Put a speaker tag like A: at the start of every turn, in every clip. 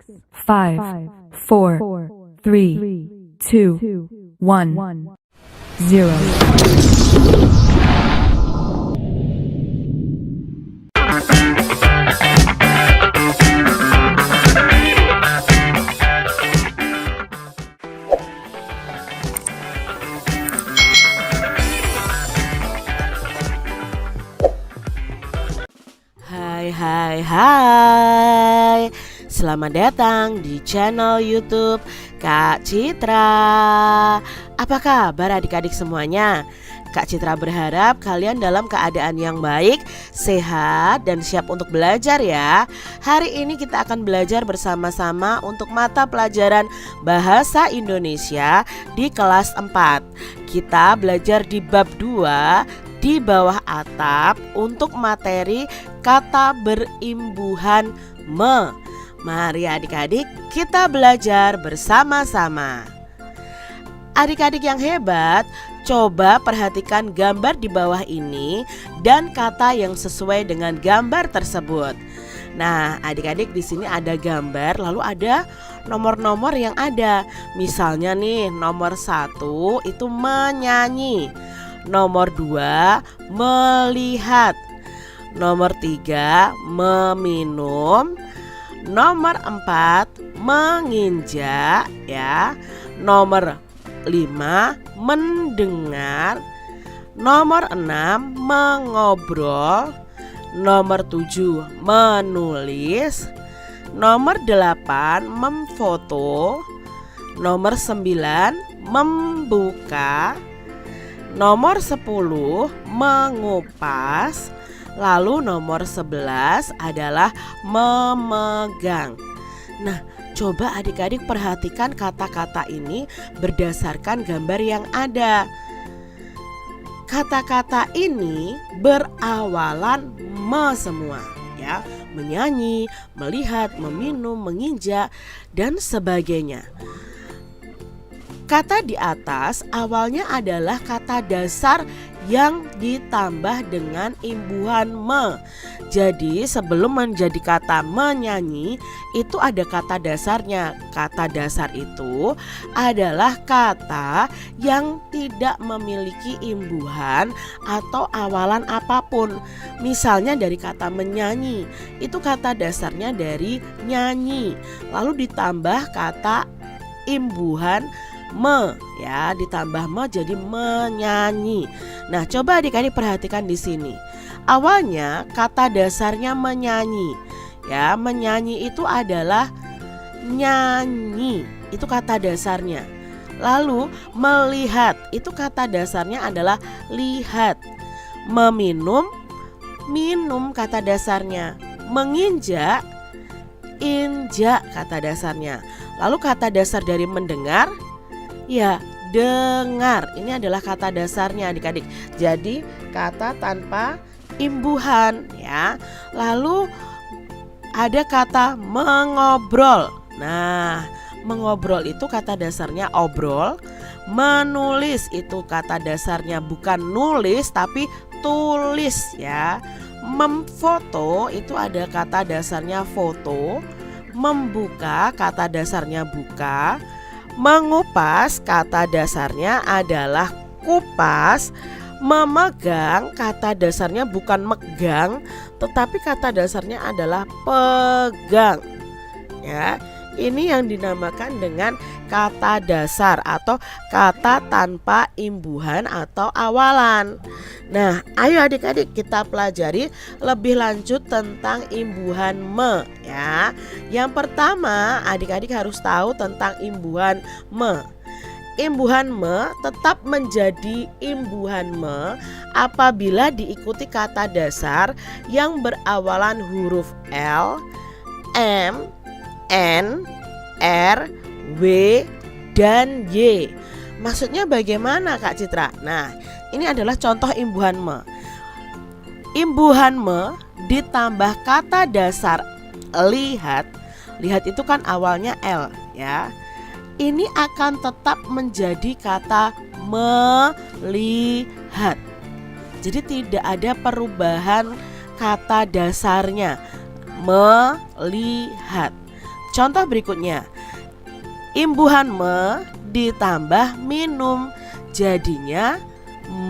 A: 5, 4, 3, 2, 1, 0.
B: Hai, selamat datang di channel YouTube Kak Citra. Apa kabar adik-adik semuanya? Kak Citra berharap kalian dalam keadaan yang baik, sehat, dan siap untuk belajar ya. Hari ini kita akan belajar bersama-sama untuk mata pelajaran Bahasa Indonesia di kelas 4. Kita belajar di bab 2 di bawah atap untuk materi kata berimbuhan me. Mari adik-adik kita belajar bersama-sama. Adik-adik yang hebat, coba perhatikan gambar di bawah ini dan kata yang sesuai dengan gambar tersebut. Nah, adik-adik di sini ada gambar, lalu ada nomor-nomor yang ada. Misalnya nih, nomor 1 itu menyanyi. Nomor 2 melihat. Nomor 3 meminum. Nomor 4 menginjak ya. Nomor 5 mendengar. Nomor 6 mengobrol. Nomor 7 menulis. Nomor 8 memfoto. Nomor 9 membuka. Nomor 10 mengupas. Lalu nomor 11 adalah memegang. Nah, coba adik-adik perhatikan kata-kata ini berdasarkan gambar yang ada. Kata-kata ini berawalan me semua ya. Menyanyi, melihat, meminum, menginjak, dan sebagainya. Kata di atas awalnya adalah kata dasar yang ditambah dengan imbuhan me. Jadi sebelum menjadi kata menyanyi itu ada kata dasarnya. Kata dasar itu adalah kata yang tidak memiliki imbuhan atau awalan apapun. Misalnya dari kata menyanyi, itu kata dasarnya dari nyanyi. Lalu ditambah kata imbuhan me ya, ditambah me jadi menyanyi. Nah, coba adik-adik perhatikan di sini. Awalnya kata dasarnya menyanyi. Ya, menyanyi itu adalah nyanyi. Itu kata dasarnya. Lalu melihat, itu kata dasarnya adalah lihat. Meminum, minum kata dasarnya. Menginjak, injak kata dasarnya. Lalu kata dasar dari mendengar, ya, dengar. Ini adalah kata dasarnya adik-adik. Jadi kata tanpa imbuhan ya. Lalu ada kata mengobrol. Nah, mengobrol itu kata dasarnya obrol. Menulis itu kata dasarnya bukan nulis tapi tulis ya. Memfoto itu ada kata dasarnya foto. Membuka kata dasarnya buka. Mengupas kata dasarnya adalah kupas. Memegang kata dasarnya bukan megang, tetapi kata dasarnya adalah pegang. Ya, ini yang dinamakan dengan kata dasar atau kata tanpa imbuhan atau awalan. Nah, ayo adik-adik kita pelajari lebih lanjut tentang imbuhan me ya. Yang pertama, adik-adik harus tahu tentang imbuhan me. Imbuhan me tetap menjadi imbuhan me apabila diikuti kata dasar yang berawalan huruf L, M, N, R, W, dan Y. Maksudnya bagaimana Kak Citra? Nah, ini adalah contoh imbuhan me. Imbuhan me ditambah kata dasar lihat. Lihat itu kan awalnya L ya. Ini akan tetap menjadi kata melihat. Jadi tidak ada perubahan kata dasarnya. Melihat. Contoh berikutnya, imbuhan me ditambah minum, jadinya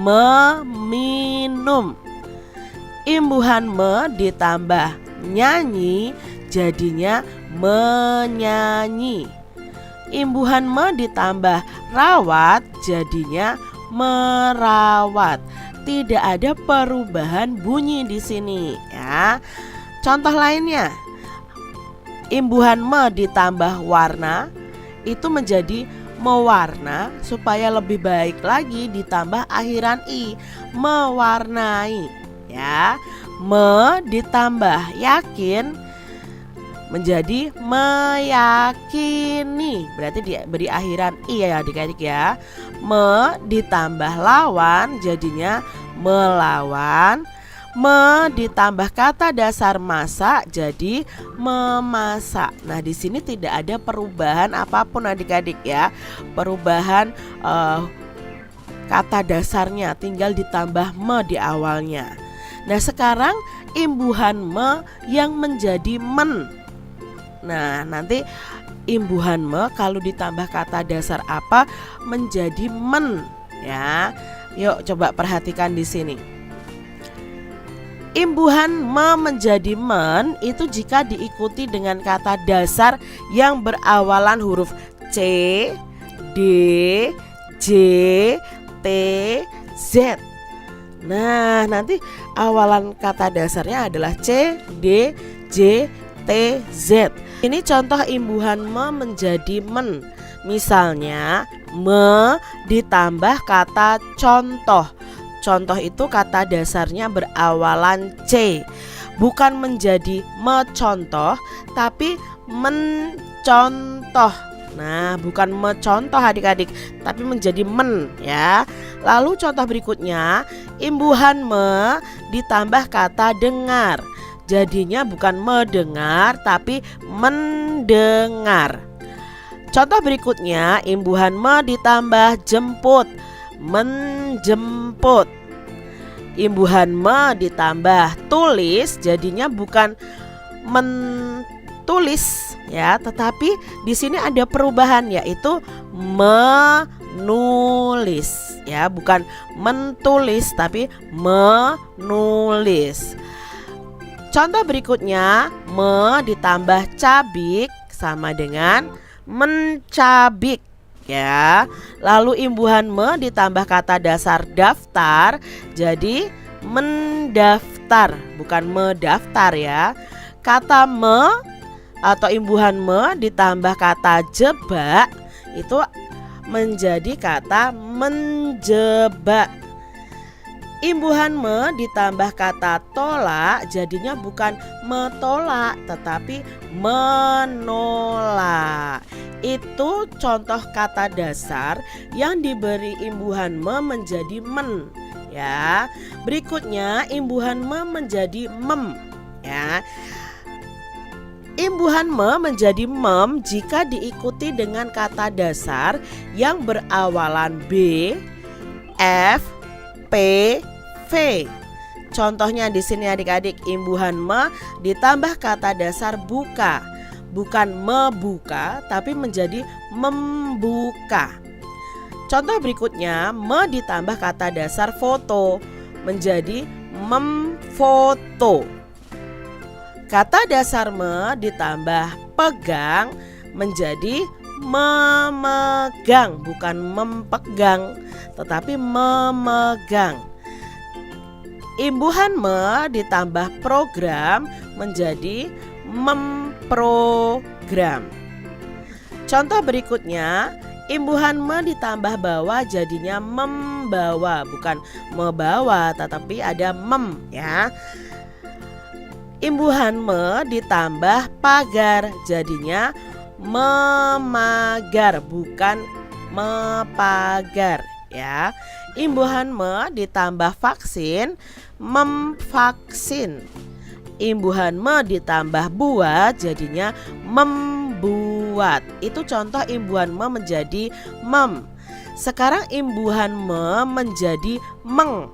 B: meminum. Imbuhan me ditambah nyanyi, jadinya menyanyi. Imbuhan me ditambah rawat, jadinya merawat. Tidak ada perubahan bunyi di sini ya. Contoh lainnya, imbuhan me ditambah warna itu menjadi mewarna, supaya lebih baik lagi ditambah akhiran i, mewarnai ya. Me ditambah yakin menjadi meyakini, berarti diberi akhiran i ya adik-adik ya. Me ditambah lawan jadinya melawan. Me ditambah kata dasar masak jadi memasak. Nah, di sini tidak ada perubahan apapun adik-adik ya. Perubahan kata dasarnya, tinggal ditambah me di awalnya. Nah, sekarang imbuhan me yang menjadi men. Nah, nanti imbuhan me kalau ditambah kata dasar apa menjadi men ya. Yuk coba perhatikan di sini. Imbuhan me menjadi men itu jika diikuti dengan kata dasar yang berawalan huruf C, D, J, T, Z. Nah, nanti awalan kata dasarnya adalah C, D, J, T, Z. Ini contoh imbuhan me menjadi men. Misalnya, me ditambah kata contoh. Contoh itu kata dasarnya berawalan C. Bukan menjadi mencontoh, tapi mencontoh. Nah, bukan mencontoh adik-adik, tapi menjadi men ya. Lalu contoh berikutnya, imbuhan me ditambah kata dengar. Jadinya bukan mendengar, tapi mendengar. Contoh berikutnya, imbuhan me ditambah jemput, menjemput. Imbuhan me ditambah tulis, jadinya bukan mentulis ya, tetapi di sini ada perubahan yaitu menulis ya, bukan mentulis tapi menulis. Contoh berikutnya, me ditambah cabik sama dengan mencabik ya. Lalu imbuhan me ditambah kata dasar daftar jadi mendaftar, bukan medaftar ya. Kata me atau imbuhan me ditambah kata jebak itu menjadi kata menjebak. Imbuhan me ditambah kata tolak jadinya bukan metolak tetapi menolak. Itu contoh kata dasar yang diberi imbuhan me menjadi men ya. Berikutnya imbuhan me menjadi mem ya. Imbuhan me menjadi mem jika diikuti dengan kata dasar yang berawalan B, F, P, V. Contohnya di sini adik-adik, imbuhan me ditambah kata dasar buka. Bukan membuka tapi menjadi membuka. Contoh berikutnya, me ditambah kata dasar foto menjadi memfoto. Kata dasar me ditambah pegang menjadi memegang, bukan mempegang tetapi memegang. Imbuhan me ditambah program menjadi memprogram. Contoh berikutnya, imbuhan me ditambah bawa jadinya membawa, bukan membawa tetapi ada mem ya. Imbuhan me ditambah pagar jadinya memagar, bukan mepagar ya. Imbuhan me ditambah vaksin memvaksin. Imbuhan me ditambah buat jadinya membuat. Itu contoh imbuhan me menjadi mem. Sekarang imbuhan me menjadi meng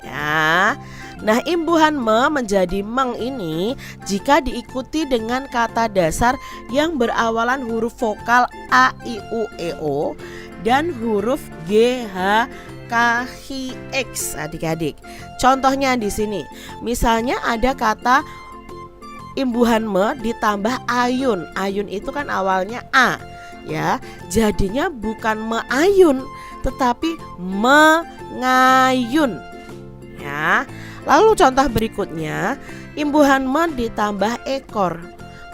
B: ya. Nah, imbuhan me menjadi meng ini jika diikuti dengan kata dasar yang berawalan huruf vokal a, i, u, e, o dan huruf g, h, k, h, x. Adik-adik, contohnya di sini, misalnya ada kata imbuhan me ditambah ayun. Ayun itu kan awalnya a, ya. Jadinya bukan meayun, tetapi mengayun, ya. Lalu contoh berikutnya, imbuhan me ditambah ekor,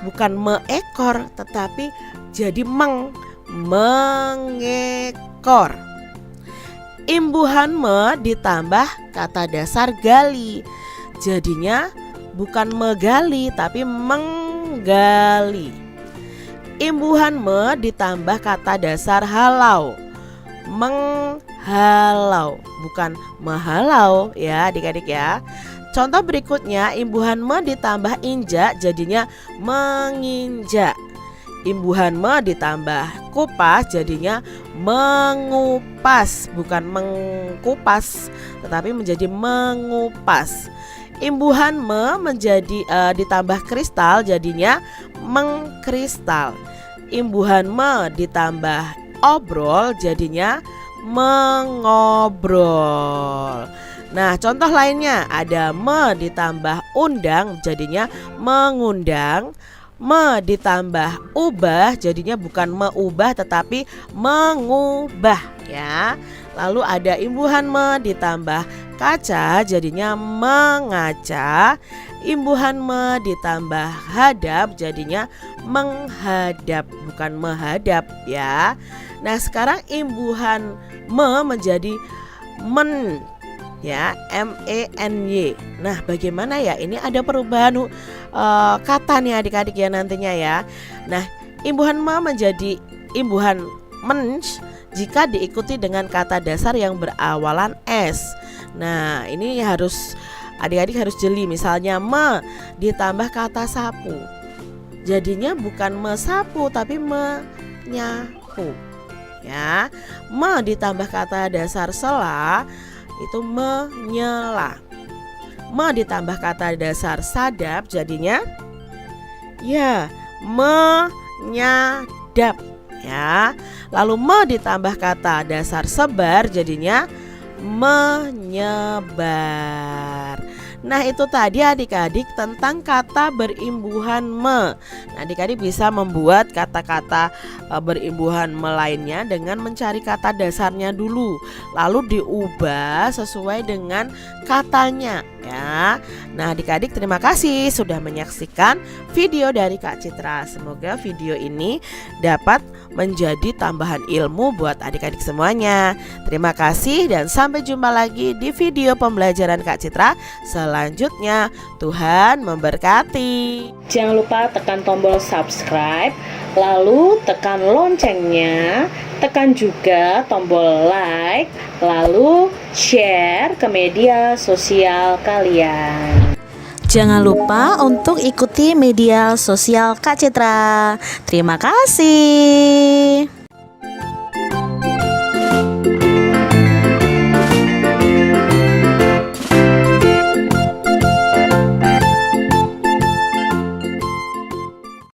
B: bukan meekor, tetapi jadi mengekor. Imbuhan me ditambah kata dasar gali, jadinya bukan megali tapi menggali. Imbuhan me ditambah kata dasar halau, menghalau, bukan mehalau, ya adik-adik ya. Contoh berikutnya, imbuhan me ditambah injak jadinya menginjak. Imbuhan me ditambah kupas jadinya mengupas, bukan mengkupas tetapi menjadi mengupas. Imbuhan me menjadi ditambah kristal jadinya mengkristal. Imbuhan me ditambah obrol jadinya mengobrol. Nah, contoh lainnya ada me ditambah undang jadinya mengundang. Me ditambah ubah jadinya bukan meubah tetapi mengubah, ya. Lalu ada imbuhan me ditambah kaca jadinya mengaca. Imbuhan me ditambah hadap jadinya menghadap, bukan menghadap, ya. Nah, sekarang imbuhan me menjadi men, ya, MENY. Nah, bagaimana ya? Ini ada perubahan kata nih adik-adik ya nantinya ya. Nah, imbuhan me menjadi imbuhan men jika diikuti dengan kata dasar yang berawalan s. Nah, ini harus adik-adik harus jeli. Misalnya me ditambah kata sapu, jadinya bukan mesapu tapi menyapu, ya. Me ditambah kata dasar sela itu menyela. Me ditambah kata dasar sadap jadinya ya menyadap, ya. Lalu me ditambah kata dasar sebar jadinya menyebar. Nah, itu tadi adik-adik tentang kata berimbuhan me. Nah, adik-adik bisa membuat kata-kata berimbuhan me lainnya dengan mencari kata dasarnya dulu, lalu diubah sesuai dengan katanya, ya. Nah, adik-adik terima kasih sudah menyaksikan video dari Kak Citra. Semoga video ini dapat menjadi tambahan ilmu buat adik-adik semuanya. Terima kasih dan sampai jumpa lagi di video pembelajaran Kak Citra selanjutnya. Tuhan memberkati.
C: Jangan lupa tekan tombol subscribe, lalu tekan loncengnya, tekan juga tombol like, lalu share ke media sosial kalian.
D: Jangan lupa untuk ikuti media sosial Kak Citra. Terima kasih.